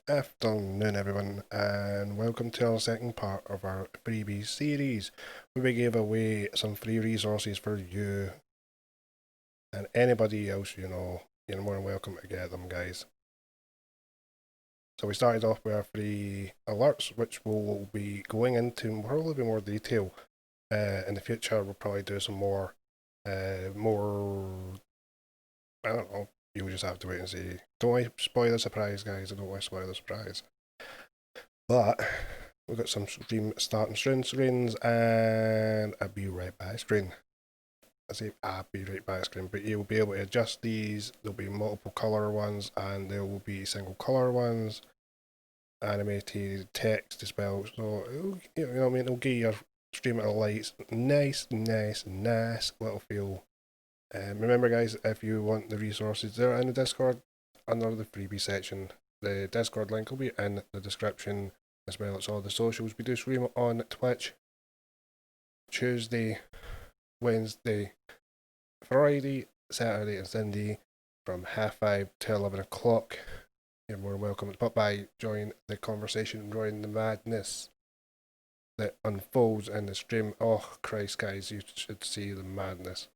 afternoon, everyone, and welcome to our second part of our freebie series, where we gave away some free resources for you and anybody else you know. You're more than welcome to get them, guys. So we started off with our free alerts, which we'll be going into probably more detail in the future. We'll probably do some more, I don't know. You'll just have to wait and see. Don't want to spoil the surprise, guys. I don't want to spoil the surprise. But we've got some stream starting screens and a be right back screen. I say a be right back screen, but you'll be able to adjust these. There'll be multiple color ones and there will be single color ones, animated text as well. So you know what I mean, it'll give your stream a lights, nice little feel. Remember, guys, if you want the resources, they're in the Discord under the freebie section. The Discord link will be in the description as well as all the socials. We do stream on Twitch Tuesday, Wednesday, Friday, Saturday, and Sunday from 5:30 to 11 o'clock. You're more than welcome to pop by, join the conversation, join the madness that unfolds in the stream. Oh, Christ, guys, you should see the madness.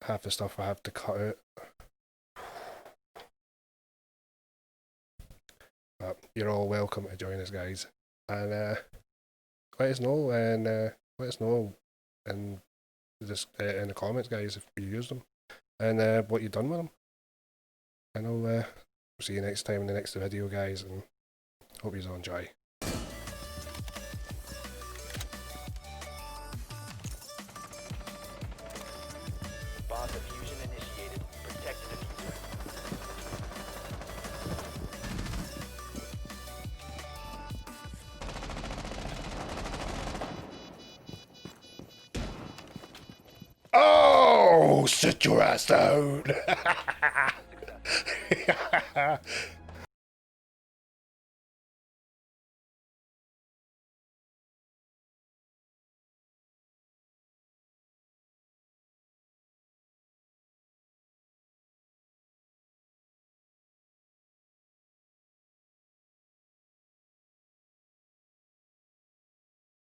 Half the stuff I have to cut out. But you're all welcome to join us, guys. And let us know in in the comments, guys, if you use them and what you've done with them. And I'll see you next time in the next video, guys, and hope you all enjoy. Bomb diffusion initiated. Protect the diffuser. Oh, sit your ass down.